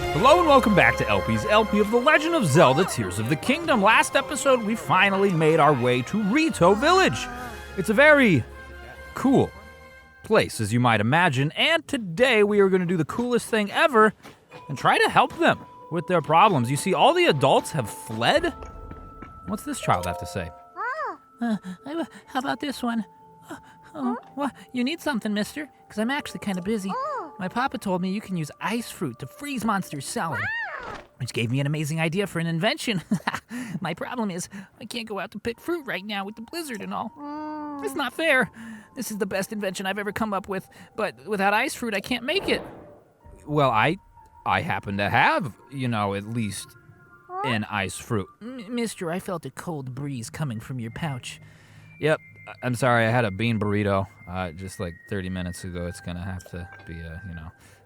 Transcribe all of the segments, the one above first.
Hello and welcome back to LP's LP of The Legend of Zelda Tears of the Kingdom. Last episode, we finally made our way to Rito Village. It's a very cool place, as you might imagine, and today we are going to do the coolest thing ever and try to help them with their problems. You see, all the adults have fled? What's this child have to say? How about this one? Well, you need something, mister? Because I'm actually kind of busy. My papa told me you can use ice fruit to freeze monsters solid, which gave me an amazing idea for an invention. My problem is, I can't go out to pick fruit right now with the blizzard and all. It's not fair. This is the best invention I've ever come up with, but without ice fruit, I can't make it. Well, I happen to have, at least an ice fruit. Mister, I felt a cold breeze coming from your pouch. Yep, I'm sorry, I had a bean burrito just like 30 minutes ago. It's gonna have to be,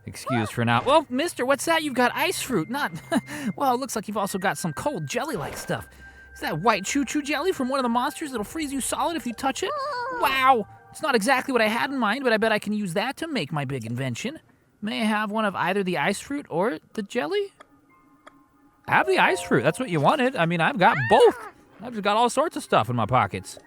excused for now. Well, mister, what's that? You've got ice fruit, not... Well, it looks like you've also got some cold jelly-like stuff. Is that white choo-choo jelly from one of the monsters that'll freeze you solid if you touch it? Wow! It's not exactly what I had in mind, but I bet I can use that to make my big invention. May I have one of either the ice fruit or the jelly? Have the ice fruit. That's what you wanted. I mean, I've got both. I've just got all sorts of stuff in my pockets.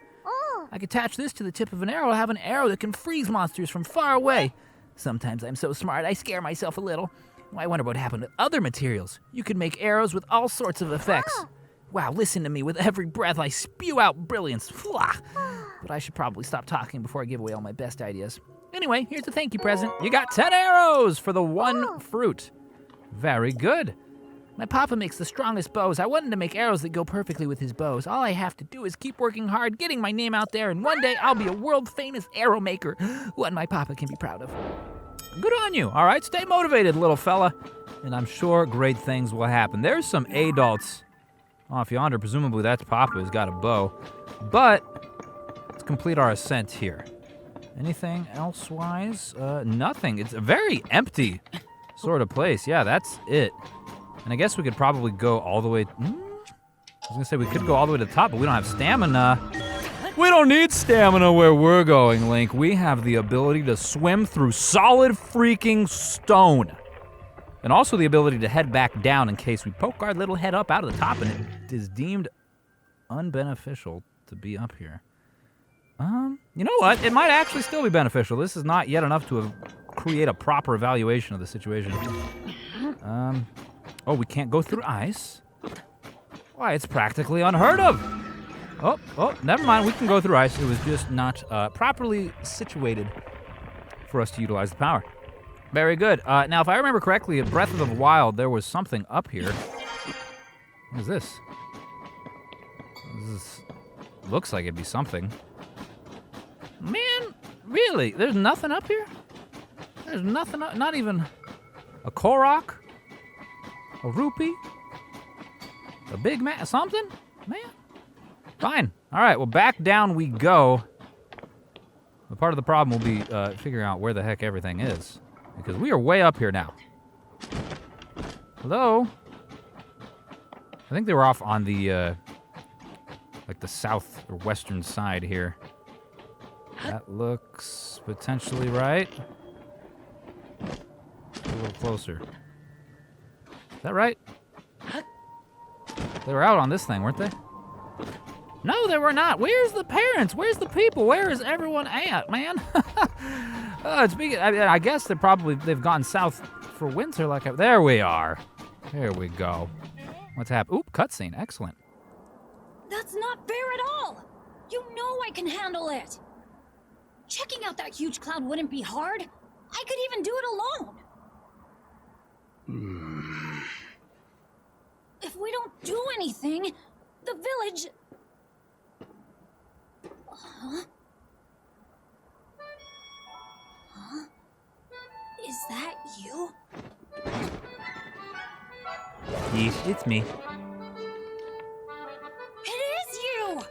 I can attach this to the tip of an arrow. I have an arrow that can freeze monsters from far away. Sometimes I'm so smart, I scare myself a little. I wonder what happened with other materials. You can make arrows with all sorts of effects. Wow, listen to me. With every breath, I spew out brilliance. But I should probably stop talking before I give away all my best ideas. Anyway, here's a thank you present. You got 10 arrows for the one fruit. Very good. My papa makes the strongest bows. I want him to make arrows that go perfectly with his bows. All I have to do is keep working hard, getting my name out there, and one day I'll be a world-famous arrow maker. One my papa can be proud of. Good on you. All right, stay motivated, little fella. And I'm sure great things will happen. There's some adults off yonder. Presumably that's Papa who's got a bow. But let's complete our ascent here. Anything else-wise? Nothing. It's a very empty sort of place. Yeah, that's it. And I guess we could probably go all the way... I was going to say we could go all the way to the top, but we don't have stamina. We don't need stamina where we're going, Link. We have the ability to swim through solid freaking stone. And also the ability to head back down in case we poke our little head up out of the top and it is deemed unbeneficial to be up here. You know what? It might actually still be beneficial. This is not yet enough to create a proper evaluation of the situation. Oh, we can't go through ice? Why, it's practically unheard of. Oh, never mind. We can go through ice. It was just not properly situated for us to utilize the power. Very good. Now, if I remember correctly, at Breath of the Wild, there was something up here. What is this? Looks like it'd be something. Man, really? There's nothing up here? There's nothing up, not even a Korok? A rupee? A big man? Something? Man? Fine. All right, well, back down we go. But part of the problem will be figuring out where the heck everything is. Because we are way up here now. Although, I think they were off on the, like the south or western side here. That looks potentially right. A little closer. Is that right? They were out on this thing, weren't they? No, they were not. Where's the parents? Where's the people? Where is everyone at, man? I guess they've gone south for winter. There we are. There we go. What's happened? Oop, cutscene. Excellent. That's not fair at all. You know I can handle it. Checking out that huge cloud wouldn't be hard. I could even do it alone. If we don't do anything, the village... Huh? Is that you? Yes, it's me. It is you!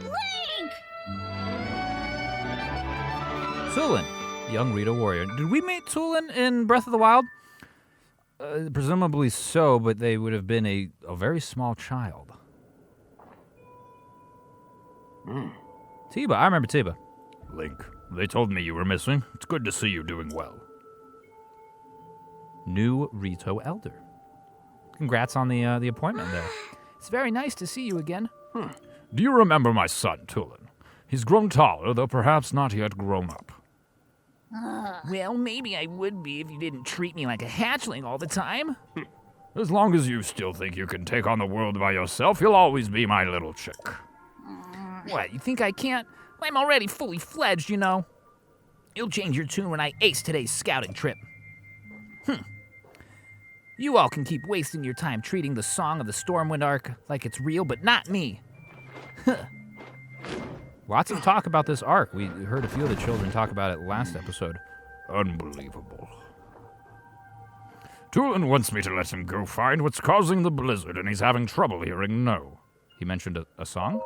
Link! Tulin, young Rito warrior. Did we meet Tulin in Breath of the Wild? Presumably so, but they would have been a very small child. Tiba, I remember Tiba. Link, they told me you were missing. It's good to see you doing well. new Rito Elder. Congrats on the appointment there. It's very nice to see you again. Do you remember my son, Tulin? He's grown taller, though perhaps not yet grown up. Well, maybe I would be if you didn't treat me like a hatchling all the time. As long as you still think you can take on the world by yourself, you'll always be my little chick. What, you think I can't? I'm already fully fledged, you know. You'll change your tune when I ace today's scouting trip. You all can keep wasting your time treating the Song of the Stormwind Arc like it's real, but not me. Lots of talk about this arc. We heard a few of the children talk about it last episode. Unbelievable. Tulin wants me to let him go find what's causing the blizzard, and he's having trouble hearing no. He mentioned a song?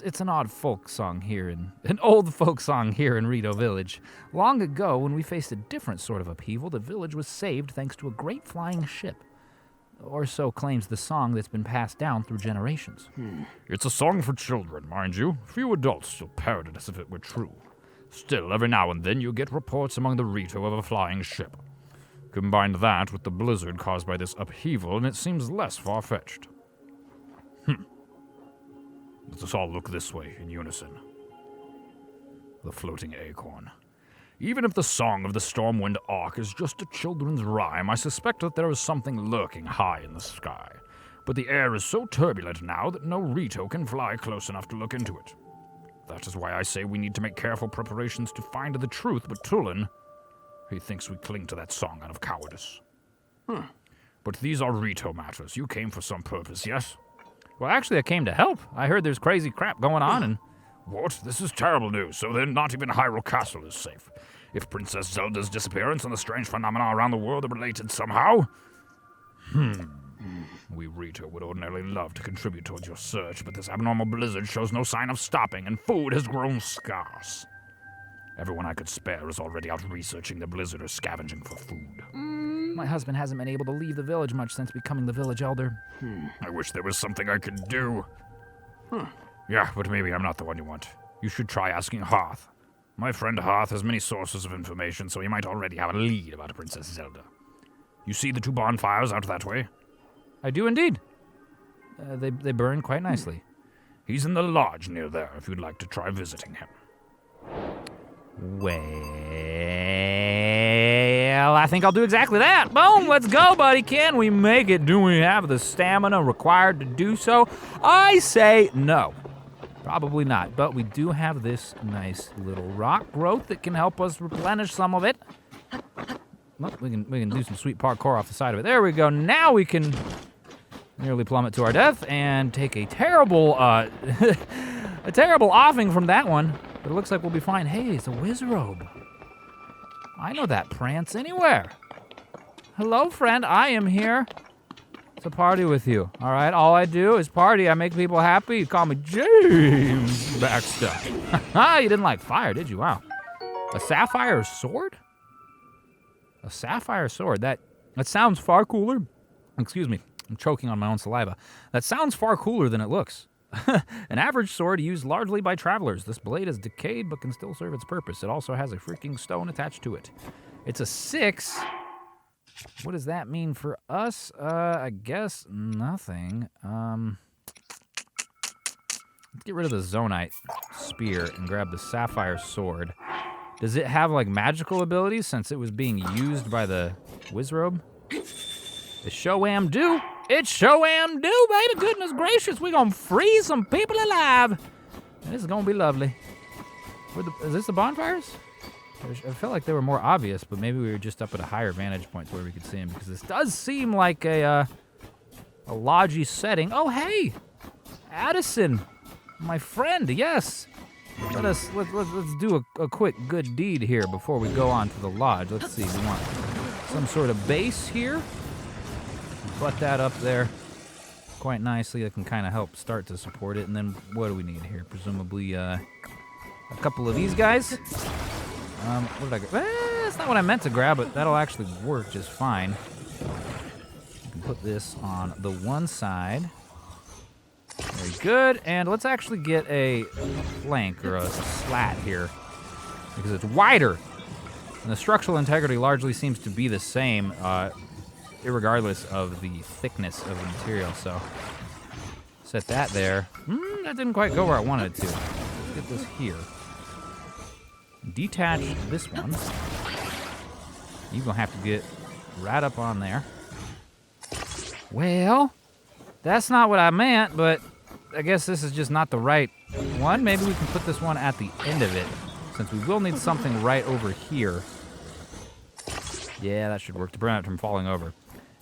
It's an odd folk song here an old folk song here in Rito Village. Long ago, when we faced a different sort of upheaval, the village was saved thanks to a great flying ship. Or so claims the song that's been passed down through generations. It's a song for children, mind you. Few adults still parrot it as if it were true. Still, every now and then you get reports among the Rito of a flying ship. Combine that with the blizzard caused by this upheaval, and it seems less far-fetched. Let us all look this way, in unison. The floating acorn. Even if the Song of the Stormwind Arc is just a children's rhyme, I suspect that there is something lurking high in the sky. But the air is so turbulent now that no Rito can fly close enough to look into it. That is why I say we need to make careful preparations to find the truth, but Tulin, he thinks we cling to that song out of cowardice. But these are Rito matters. You came for some purpose, yes? Well, actually, I came to help. I heard there's crazy crap going on, and... What? This is terrible news. So then not even Hyrule Castle is safe. If Princess Zelda's disappearance and the strange phenomena around the world are related somehow... We Rito would ordinarily love to contribute towards your search, but this abnormal blizzard shows no sign of stopping, and food has grown scarce. Everyone I could spare is already out researching the blizzard or scavenging for food. My husband hasn't been able to leave the village much since becoming the village elder. I wish there was something I could do. Yeah, but maybe I'm not the one you want. You should try asking Hearth. My friend Hearth has many sources of information, so he might already have a lead about Princess Zelda. You see the two bonfires out that way? I do indeed. They burn quite nicely. He's in the lodge near there, if you'd like to try visiting him. Well, I think I'll do exactly that. Boom, let's go, buddy. Can we make it? Do we have the stamina required to do so? I say no. Probably not, but we do have this nice little rock growth that can help us replenish some of it. Well, we can do some sweet parkour off the side of it. There we go. Now we can nearly plummet to our death and take a terrible, a terrible offing from that one. But it looks like we'll be fine. Hey, it's a Wizrobe. I know that prance anywhere. Hello, friend. I am here to party with you. All right, all I do is party. I make people happy. You call me James Baxter. You didn't like fire, did you? Wow. A sapphire sword? A sapphire sword. That sounds far cooler. Excuse me. I'm choking on my own saliva. That sounds far cooler than it looks. An average sword used largely by travelers. This blade is decayed but can still serve its purpose. It also has a freaking stone attached to it. It's a 6. What does that mean for us? I guess nothing. Let's get rid of the Zonite spear and grab the sapphire sword. Does it have like magical abilities since it was being used by the Wizrobe? It sure am do. It sure am do, baby. Goodness gracious, we gonna freeze some people alive. And this is gonna be lovely. Is this the bonfires? I felt like they were more obvious, but maybe we were just up at a higher vantage point where we could see them, because this does seem like a lodgy setting. Oh, hey, Addison, my friend. Yes. Let's do a quick good deed here before we go on to the lodge. Let's see. We want some sort of base here. Butt that up there quite nicely. That can kind of help start to support it. And then what do we need here? Presumably a couple of these guys. What did I get? That's not what I meant to grab, but that'll actually work just fine. You can put this on the one side. Very good. And let's actually get a plank or a slat here, because it's wider. And the structural integrity largely seems to be the same, irregardless of the thickness of the material. So set that there. That didn't quite go where I wanted it to. Let's get this here. Detach this one. You're going to have to get right up on there. Well, that's not what I meant, but I guess this is just not the right one. Maybe we can put this one at the end of it, since we will need something right over here. Yeah, that should work to prevent it from falling over.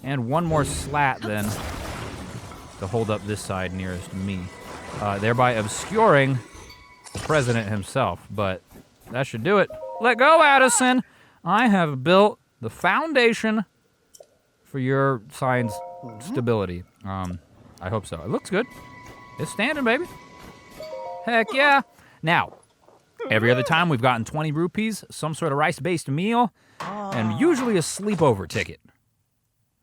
And one more slat, then, to hold up this side nearest me, thereby obscuring the president himself. But that should do it. Let go, Addison! I have built the foundation for your sign's stability. I hope so. It looks good. It's standing, baby. Heck yeah. Now, every other time we've gotten 20 rupees, some sort of rice-based meal, and usually a sleepover ticket.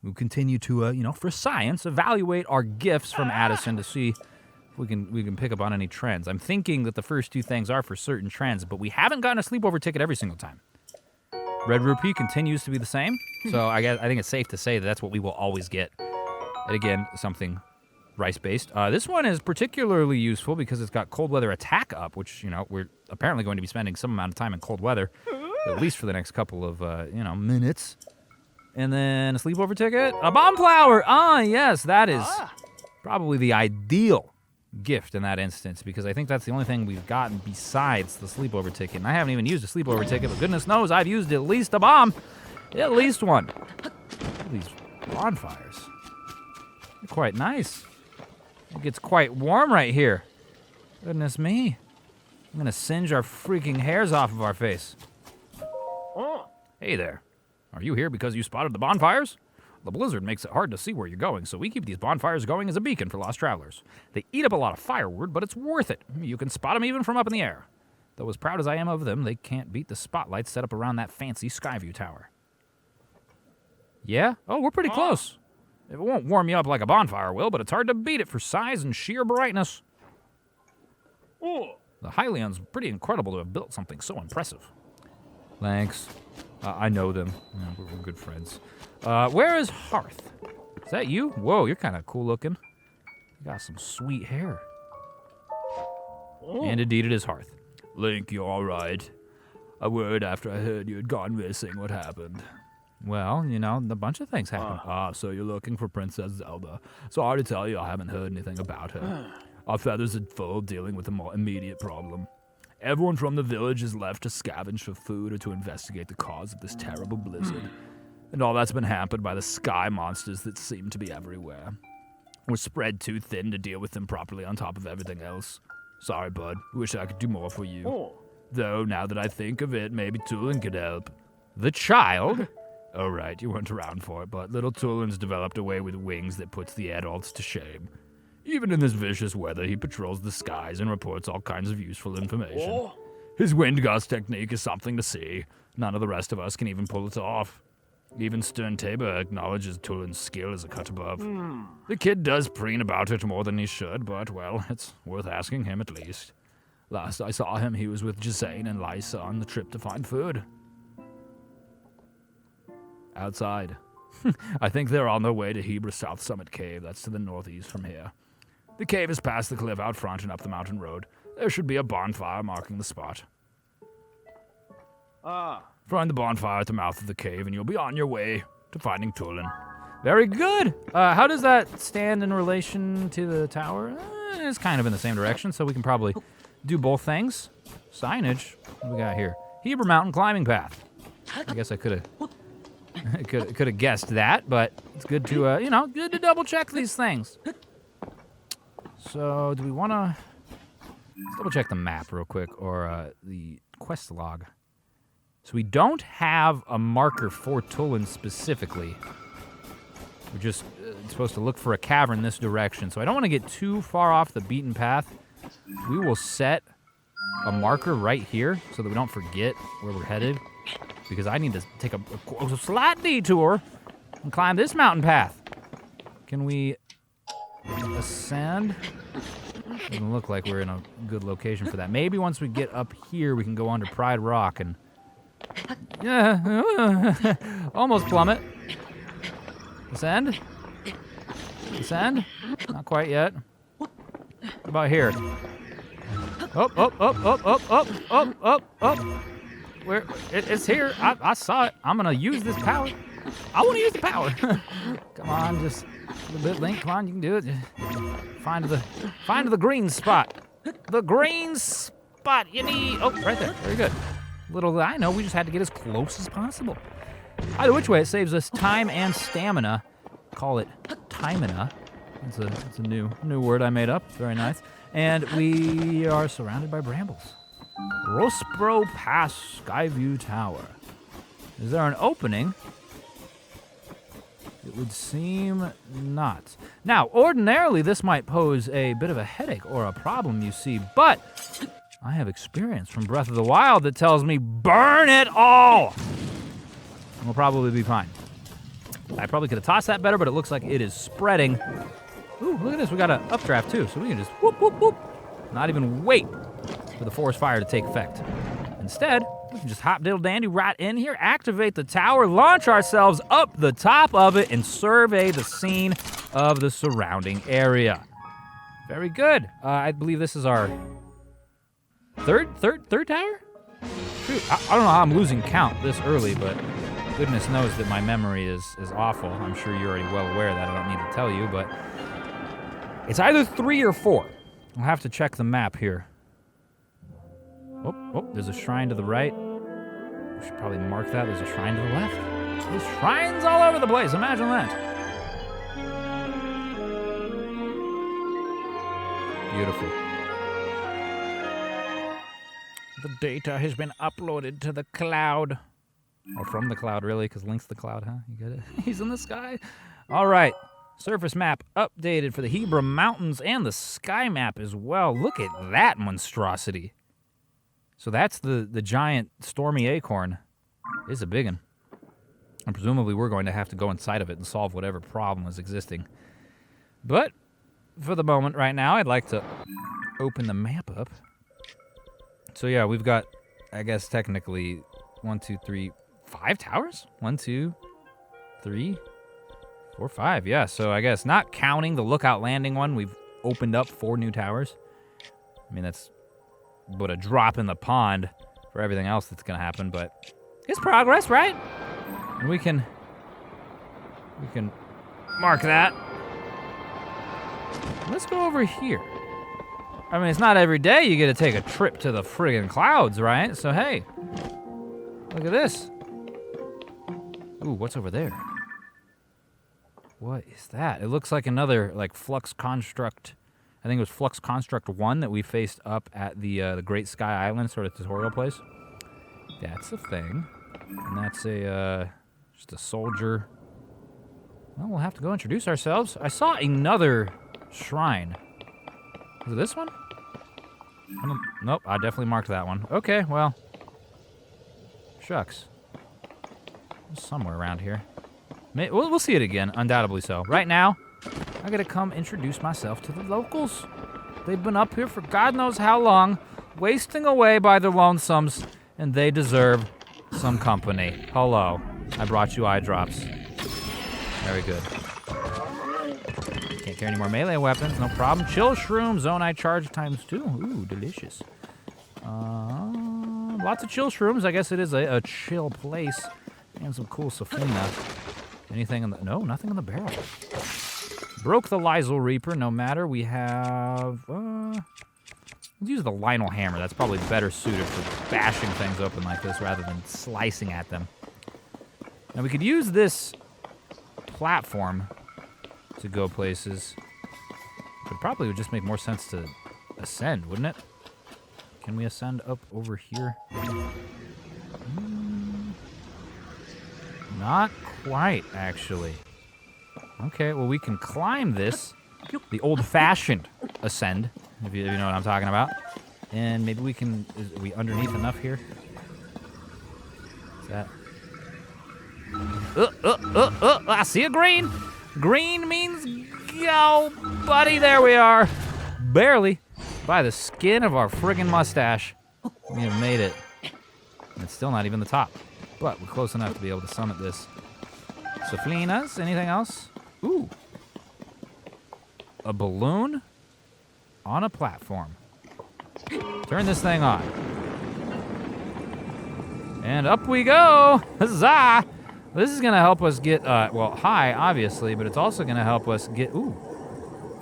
We'll continue to, for science, evaluate our gifts from Addison to see if we can pick up on any trends. I'm thinking that the first two things are for certain trends, but we haven't gotten a sleepover ticket every single time. Red rupee continues to be the same, so I think it's safe to say that that's what we will always get. And again, something rice-based. This one is particularly useful because it's got cold weather attack up, which, we're apparently going to be spending some amount of time in cold weather, at least for the next couple of, minutes. And then a sleepover ticket. A bomb flower! Yes, that is probably the ideal gift in that instance, because I think that's the only thing we've gotten besides the sleepover ticket. And I haven't even used a sleepover ticket, but goodness knows I've used at least a bomb. At least one. These bonfires. They're quite nice. It gets quite warm right here. Goodness me. I'm gonna singe our freaking hairs off of our face. Hey there. Are you here because you spotted the bonfires? The blizzard makes it hard to see where you're going, so we keep these bonfires going as a beacon for lost travelers. They eat up a lot of firewood, but it's worth it. You can spot them even from up in the air. Though as proud as I am of them, they can't beat the spotlights set up around that fancy Skyview tower. Yeah? Oh, we're pretty close. It won't warm you up like a bonfire will, but it's hard to beat it for size and sheer brightness. The Hylians are pretty incredible to have built something so impressive. Thanks. I know them. Yeah, we're good friends. Where is Hearth? Is that you? Whoa, you're kind of cool looking. You got some sweet hair. And indeed it is Hearth. Link, you all right? I worried after I heard you had gone missing. What happened? Well, a bunch of things happened. So you're looking for Princess Zelda. Sorry to tell you I haven't heard anything about her. Our feathers are full dealing with a more immediate problem. Everyone from the village is left to scavenge for food or to investigate the cause of this terrible blizzard. And all that's been hampered by the sky monsters that seem to be everywhere. We're spread too thin to deal with them properly on top of everything else. Sorry, bud. Wish I could do more for you. Though, now that I think of it, maybe Tulin could help. The child? Oh, right, you weren't around for it, but little Tulin's developed a way with wings that puts the adults to shame. Even in this vicious weather, he patrols the skies and reports all kinds of useful information. His wind gust technique is something to see. None of the rest of us can even pull it off. Even Stern Tabor acknowledges Tulin's skill is a cut above. The kid does preen about it more than he should, but, well, it's worth asking him at least. Last I saw him, he was with Gisane and Lysa on the trip to find food. Outside. I think they're on their way to Hebra South Summit Cave. That's to the northeast from here. The cave is past the cliff out front and up the mountain road. There should be a bonfire marking the spot. Find the bonfire at the mouth of the cave, and you'll be on your way to finding Tulin. Very good. How does that stand in relation to the tower? It's kind of in the same direction, so we can probably do both things. Signage. What do we got here? Hebra Mountain climbing path. I guess I could have guessed that, but it's good to good to double check these things. So, do we want to double check the map real quick, or the quest log? So we don't have a marker for Tulin specifically. We're just supposed to look for a cavern this direction. So I don't want to get too far off the beaten path. We will set a marker right here so that we don't forget where we're headed. Because I need to take a slight detour and climb this mountain path. Can we ascend? Doesn't look like we're in a good location for that. Maybe once we get up here, we can go under Pride Rock and Yeah. Almost plummet. Ascend. Ascend. Not quite yet. How about here? Up, up, up, up, up, up, up, up, up. Where? It's here. I saw it. I'm gonna use this power. I want to use the power. Come on, just a little bit, Link. Come on, you can do it. Find the green spot. The green spot. You need. Oh, right there. Very good. Little did I know, we just had to get as close as possible. Either which way, it saves us time and stamina. Call it timina. It's a new word I made up. Very nice. And we are surrounded by brambles. Rospro Pass Skyview Tower. Is there an opening? It would seem not. Now, ordinarily, this might pose a bit of a headache or a problem, you see, but I have experience from Breath of the Wild that tells me, burn it all! And we'll probably be fine. I probably could have tossed that better, but it looks like it is spreading. Ooh, look at this. We got an updraft, too, so we can just whoop, whoop, whoop. Not even wait for the forest fire to take effect. Instead, we can just hop diddle dandy right in here, activate the tower, launch ourselves up the top of it, and survey the scene of the surrounding area. Very good. I believe this is our third tower? Shoot, I don't know how I'm losing count this early, but goodness knows that my memory is awful. I'm sure you're already well aware of that. I don't need to tell you, but it's either 3 or 4. I'll have to check the map here. Oh, there's a shrine to the right. We should probably mark that. There's a shrine to the left. There's shrines all over the place. Imagine that. Beautiful. The data has been uploaded to the cloud. Or from the cloud, really, because Link's the cloud, huh? You get it? He's in the sky. All right. Surface map updated for the Hebra Mountains and the sky map as well. Look at that monstrosity. So that's the giant stormy acorn. It's a big one. And presumably we're going to have to go inside of it and solve whatever problem is existing. But for the moment right now, I'd like to open the map up. So yeah, we've got, I guess technically, 1, 2, 3, 5 towers? 1, 2, 3, 4, 5. Yeah, so I guess not counting the Lookout Landing one, we've opened up 4 new towers. I mean, that's but a drop in the pond for everything else that's going to happen, but it's progress, right? And we can mark that. Let's go over here. I mean, it's not every day you get to take a trip to the friggin' clouds, right? So, hey, look at this. Ooh, what's over there? What is that? It looks like another, like, Flux Construct. I think it was Flux Construct 1 that we faced up at the Great Sky Island sort of tutorial place. That's a thing. And that's just a soldier. Well, we'll have to go introduce ourselves. I saw another shrine. Was it this one? Nope, I definitely marked that one. Okay, well. Shucks. It's somewhere around here. We'll see it again, undoubtedly so. Right now, I gotta come introduce myself to the locals. They've been up here for God knows how long, wasting away by their lonesomes, and they deserve some company. Hello, I brought you eye drops. Very good. Can't carry any more melee weapons, no problem. Chill Shroom, Zone Eye Charge ×2. Ooh, delicious. Lots of Chill Shrooms. I guess it is a chill place. And some cool Safina. Anything in the... No, nothing in the barrel. Broke the Lysel Reaper, no matter. We have... let's use the Lionel Hammer. That's probably better suited for bashing things open like this rather than slicing at them. Now, we could use this platform to go places. But probably would just make more sense to ascend, wouldn't it? Can we ascend up over here? Not quite, actually. Okay, well, we can climb this. The old-fashioned ascend, if you know what I'm talking about. And maybe we can... Are we underneath enough here? Is that... I see a green! Green means go, buddy. There we are. Barely. By the skin of our friggin' mustache. We have made it. And it's still not even the top. but we're close enough to be able to summit this. Saflinas, anything else? Ooh. A balloon on a platform. Turn this thing on. And up we go! Huzzah! This is gonna help us get, high, obviously, but it's also gonna help us get, ooh.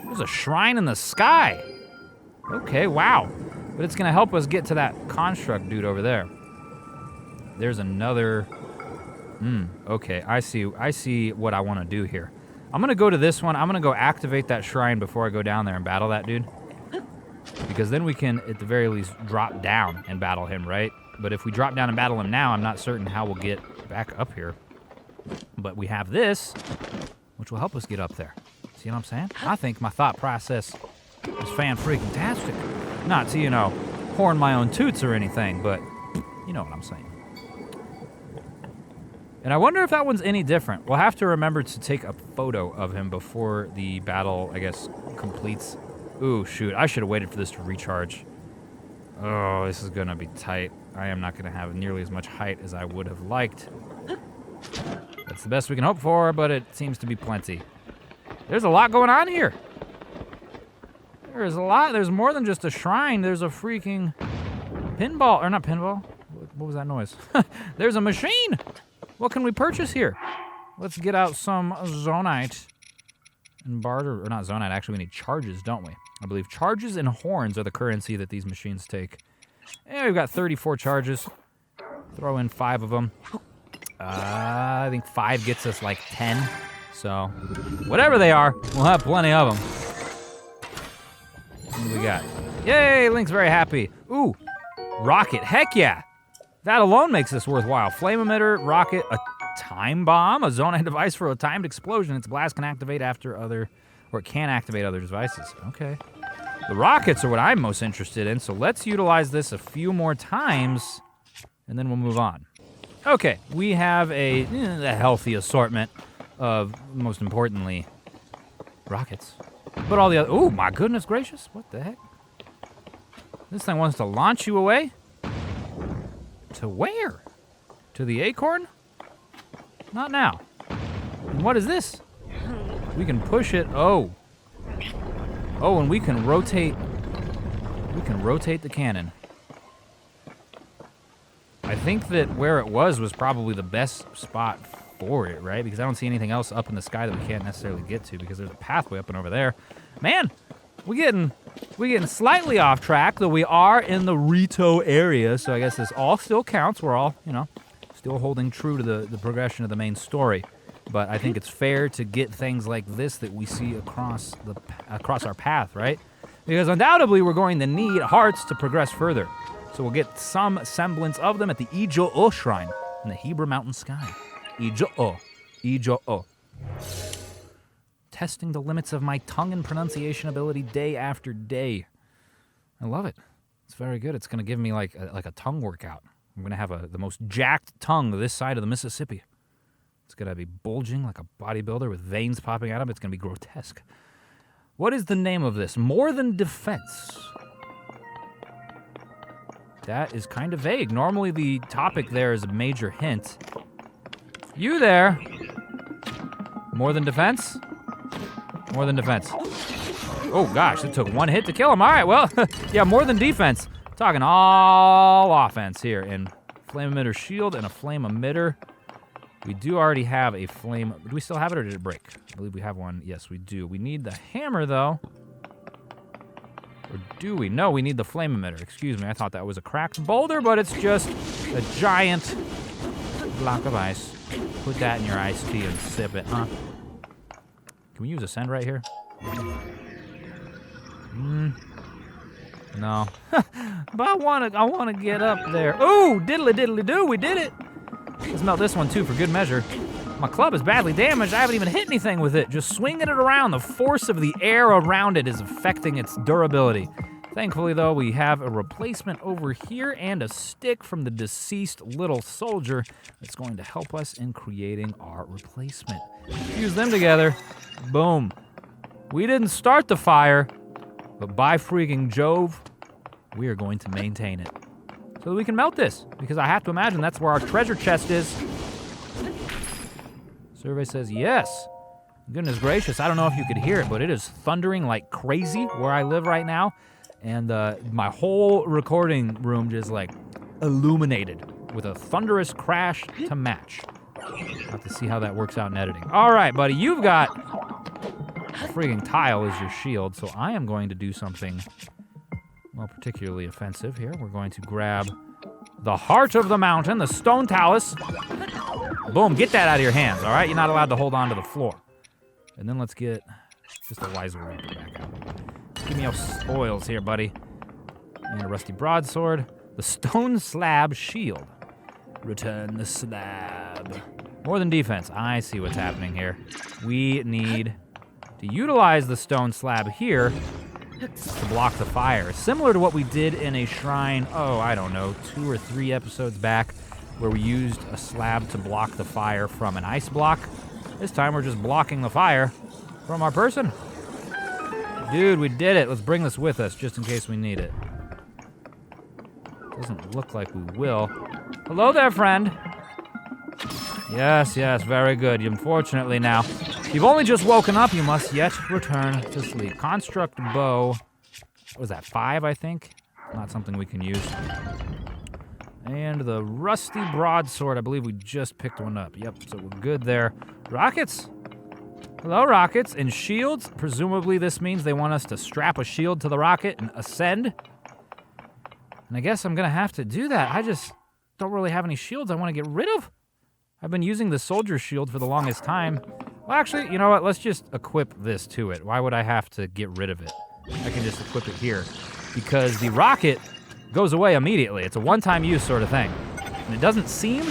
There's a shrine in the sky. Okay, wow. But it's gonna help us get to that construct dude over there. There's another, okay, I see what I wanna do here. I'm gonna go to this one. I'm gonna go activate that shrine before I go down there and battle that dude. Because then we can, at the very least, drop down and battle him, right? But if we drop down and battle him now, I'm not certain how we'll get back up here. But we have this, which will help us get up there. See what I'm saying? I think my thought process is fan-freaking-tastic. Not to, you know, horn my own toots or anything, but you know what I'm saying. And I wonder if that one's any different. We'll have to remember to take a photo of him before the battle, I guess, completes. Ooh, shoot. I should have waited for this to recharge. Oh, this is going to be tight. I am not going to have nearly as much height as I would have liked. That's the best we can hope for, but it seems to be plenty. There's a lot going on here. There's a lot. There's more than just a shrine. There's a freaking pinball. Or not pinball. What was that noise? There's a machine. What can we purchase here? Let's get out some zonite and barter. Or not zonite. Actually, we need charges, don't we? I believe charges and horns are the currency that these machines take. And we've got 34 charges. Throw in 5 of them. I think 5 gets us like 10. So, whatever they are, we'll have plenty of them. What do we got? Yay, Link's very happy. Ooh, rocket, heck yeah. That alone makes this worthwhile. Flame emitter, rocket, a time bomb, a zonite device for a timed explosion. Its blast can activate it can activate other devices. Okay. The rockets are what I'm most interested in, so let's utilize this a few more times, and then we'll move on. Okay, we have a healthy assortment of, most importantly, rockets. But all the other, oh my goodness gracious, what the heck? This thing wants to launch you away? To where? To the acorn? Not now. And what is this? We can push it, oh, and we can rotate the cannon. I think that where it was probably the best spot for it, right? Because I don't see anything else up in the sky that we can't necessarily get to because there's a pathway up and over there. Man, we're getting slightly off track, though we are in the Rito area, so I guess this all still counts. We're all, still holding true to the progression of the main story. But I think it's fair to get things like this that we see across our path, right? Because undoubtedly we're going to need hearts to progress further. So we'll get some semblance of them at the Ijo-o Shrine in the Hebra Mountain sky. Ijo-o. Testing the limits of my tongue and pronunciation ability day after day. I love it. It's very good. It's going to give me like a tongue workout. I'm going to have the most jacked tongue this side of the Mississippi. It's going to be bulging like a bodybuilder with veins popping out of it. It's going to be grotesque. What is the name of this? More Than Defense. That is kind of vague. Normally the topic there is a major hint. You there. More Than Defense? More Than Defense. Oh gosh, it took one hit to kill him. All right, well, yeah, More Than Defense. Talking all offense here. And flame emitter shield and a flame emitter. We do already have a flame. Do we still have it or did it break? I believe we have one. Yes, we do. We need the hammer, though. Or do we? No, we need the flame emitter. Excuse me. I thought that was a cracked boulder, but it's just a giant block of ice. Put that in your iced tea and sip it, huh? Can we use Ascend right here? No. But I wanna get up there. Ooh, diddly diddly do, we did it! Let's melt this one too for good measure. My club is badly damaged. I haven't even hit anything with it. Just swinging it around. The force of the air around it is affecting its durability. Thankfully, though, we have a replacement over here and a stick from the deceased little soldier that's going to help us in creating our replacement. Fuse them together. Boom. We didn't start the fire, but by freaking Jove, we are going to maintain it. so that we can melt this, because I have to imagine that's where our treasure chest is. Survey says yes. Goodness gracious, I don't know if you could hear it, but it is thundering like crazy where I live right now. And my whole recording room just like illuminated with a thunderous crash to match. I'll have to see how that works out in editing. All right, buddy, you've got a frigging tile as your shield, so I am going to do something, well, particularly offensive here. We're going to grab the heart of the mountain, the stone talus. Boom, get that out of your hands, all right? You're not allowed to hold on to the floor. And then let's get just a wise reaper back out. Give me your spoils here, buddy. And a rusty broadsword. The stone slab shield. Return the slab. More than defense. I see what's happening here. We need to utilize the stone slab here to block the fire. Similar to what we did in a shrine, I don't know, 2 or 3 episodes back, where we used a slab to block the fire from an ice block. This time we're just blocking the fire from our person. Dude, we did it. Let's bring this with us just in case we need it. Doesn't look like we will. Hello there, friend. Yes, very good. Unfortunately now, if you've only just woken up, you must yet return to sleep. Construct bow. What was that, 5, I think? Not something we can use. And the rusty broadsword, I believe we just picked one up. Yep, so we're good there. Rockets. Hello, rockets. And shields. Presumably this means they want us to strap a shield to the rocket and ascend. And I guess I'm going to have to do that. I just don't really have any shields I want to get rid of. I've been using the soldier shield for the longest time. Well, actually, you know what? Let's just equip this to it. Why would I have to get rid of it? I can just equip it here. Because the rocket goes away immediately. It's a one-time use sort of thing. And it doesn't seem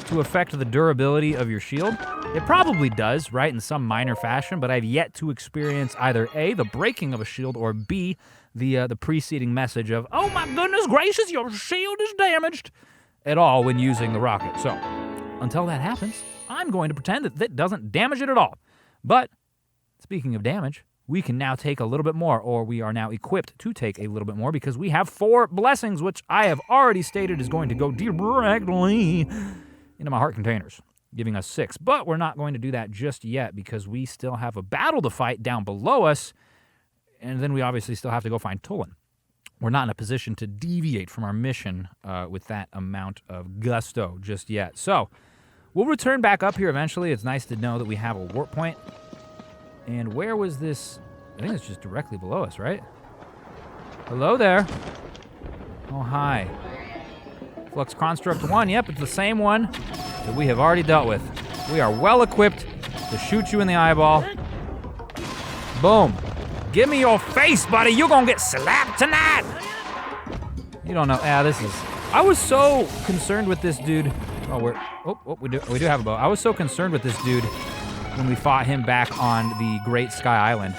to affect the durability of your shield. It probably does, right, in some minor fashion, but I've yet to experience either A, the breaking of a shield, or B, the preceding message of, oh my goodness gracious, your shield is damaged, at all when using the rocket. So, until that happens, I'm going to pretend that that doesn't damage it at all. But, speaking of damage, we can now take a little bit more, or we are now equipped to take a little bit more, because we have 4 blessings, which I have already stated is going to go directly into my heart containers, giving us 6. But we're not going to do that just yet, because we still have a battle to fight down below us, and then we obviously still have to go find Tulin. We're not in a position to deviate from our mission with that amount of gusto just yet. So, we'll return back up here eventually. It's nice to know that we have a warp point. And where was this? I think it's just directly below us, right? Hello there. Oh, hi. Flux Construct 1. Yep, it's the same one that we have already dealt with. We are well equipped to shoot you in the eyeball. Boom. Give me your face, buddy. You're gonna get slapped tonight. You don't know. This is... I was so concerned with this dude. We do have a bow. I was so concerned with this dude when we fought him back on the Great Sky Island.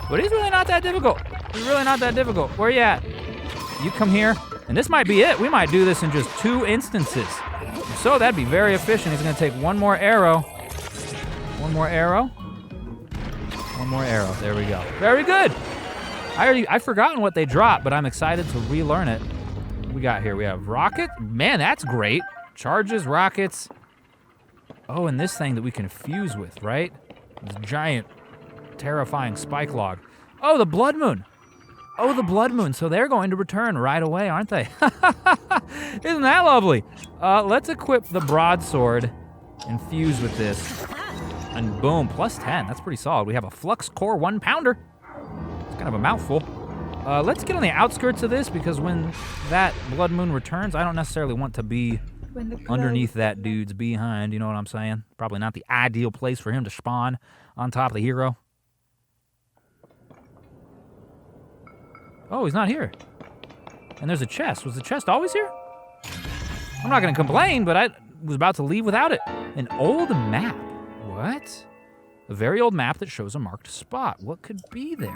But he's really not that difficult. He's really not that difficult. Where you at? You come here, and this might be it. We might do this in just 2 instances. So that'd be very efficient. He's gonna take one more arrow. One more arrow. One more arrow. There we go. Very good. I've forgotten what they dropped, but I'm excited to relearn it. What we got here? We have rocket. Man, that's great. Charges, rockets. Oh, and this thing that we can fuse with, right? This giant, terrifying spike log. Oh, the blood moon. Oh, the blood moon. So they're going to return right away, aren't they? Isn't that lovely? Let's equip the broadsword and fuse with this. And boom, plus 10. That's pretty solid. We have a flux core 1-pounder. It's kind of a mouthful. Let's get on the outskirts of this, because when that blood moon returns, I don't necessarily want to be underneath that dude's behind. You know what I'm saying? Probably not the ideal place for him to spawn on top of the hero. Oh, he's not here. And there's a chest. Was the chest always here? I'm not going to complain, but I was about to leave without it. An old map. What? A very old map that shows a marked spot. What could be there?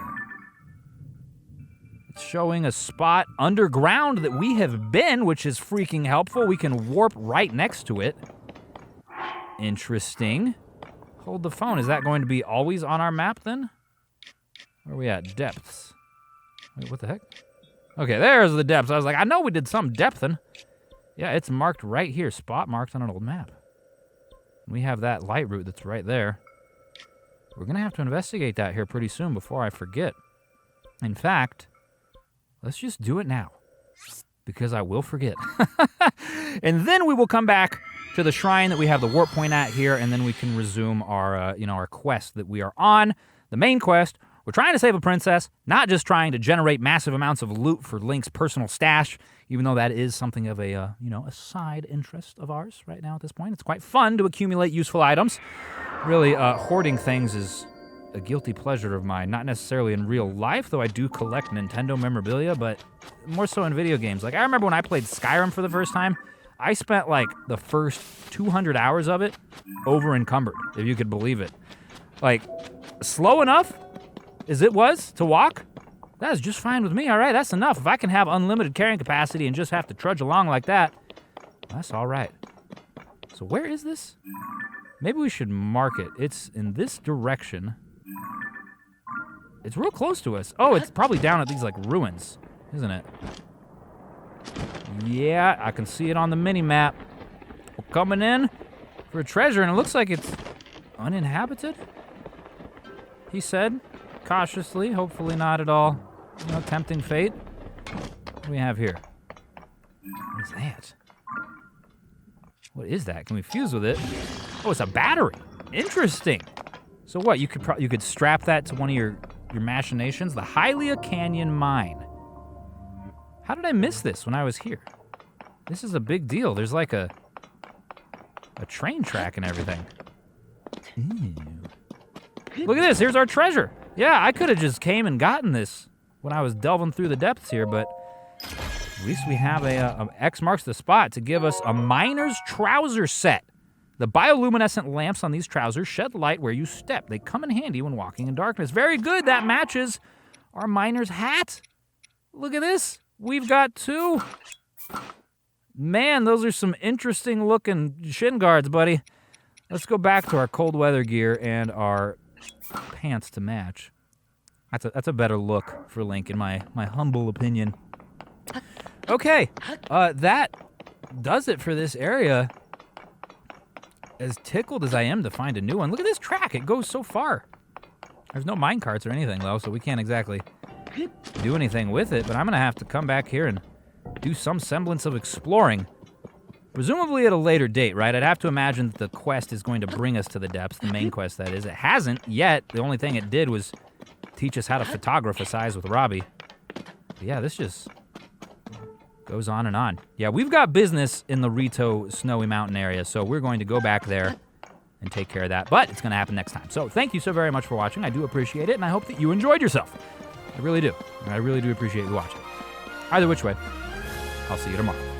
It's showing a spot underground that we have been, which is freaking helpful. We can warp right next to it. Interesting. Hold the phone. Is that going to be always on our map then? Where are we at? Depths. Wait, what the heck? Okay, there's the depths. I was like, I know we did some depthing. Yeah, it's marked right here. Spot marked on an old map. We have that light route that's right there. We're going to have to investigate that here pretty soon before I forget. In fact, let's just do it now. Because I will forget. And then we will come back to the shrine that we have the warp point at here, and then we can resume our, our quest that we are on. The main quest. We're trying to save a princess, not just trying to generate massive amounts of loot for Link's personal stash, even though that is something of a, a side interest of ours right now at this point. It's quite fun to accumulate useful items. Really, hoarding things is a guilty pleasure of mine, not necessarily in real life, though I do collect Nintendo memorabilia, but more so in video games. Like, I remember when I played Skyrim for the first time, I spent, like, the first 200 hours of it over-encumbered, if you could believe it. Like, slow enough as it was to walk, that is just fine with me. All right, that's enough. If I can have unlimited carrying capacity and just have to trudge along like that, that's all right. So where is this? Maybe we should mark it. It's in this direction. It's real close to us. Oh, it's probably down at these, like, ruins, isn't it? Yeah, I can see it on the mini-map. We're coming in for a treasure, and it looks like it's uninhabited, he said. Cautiously, hopefully not at all, tempting fate. What do we have here? What is that? What is that? Can we fuse with it? Oh, it's a battery. Interesting. So what? You could strap that to one of your machinations. The Hylia Canyon Mine. How did I miss this when I was here? This is a big deal. There's like a train track and everything. Look at this. Here's our treasure. Yeah, I could have just came and gotten this when I was delving through the depths here, but at least we have a X marks the spot to give us a miner's trouser set. The bioluminescent lamps on these trousers shed light where you step. They come in handy when walking in darkness. Very good. That matches our miner's hat. Look at this. We've got two. Man, those are some interesting looking shin guards, buddy. Let's go back to our cold weather gear and our pants to match. That's a better look for Link, in my humble opinion. Okay, that does it for this area. As tickled as I am to find a new one. Look at this track, it goes so far. There's no minecarts or anything, though, so we can't exactly do anything with it, but I'm gonna have to come back here and do some semblance of exploring. Presumably at a later date, right? I'd have to imagine that the quest is going to bring us to the depths, the main quest, that is. It hasn't yet. The only thing it did was teach us how to photograph a size with Robbie. But yeah, this just goes on and on. Yeah, we've got business in the Rito Snowy Mountain area, so we're going to go back there and take care of that. But it's going to happen next time. So thank you so very much for watching. I do appreciate it, and I hope that you enjoyed yourself. I really do. And I really do appreciate you watching. Either which way, I'll see you tomorrow.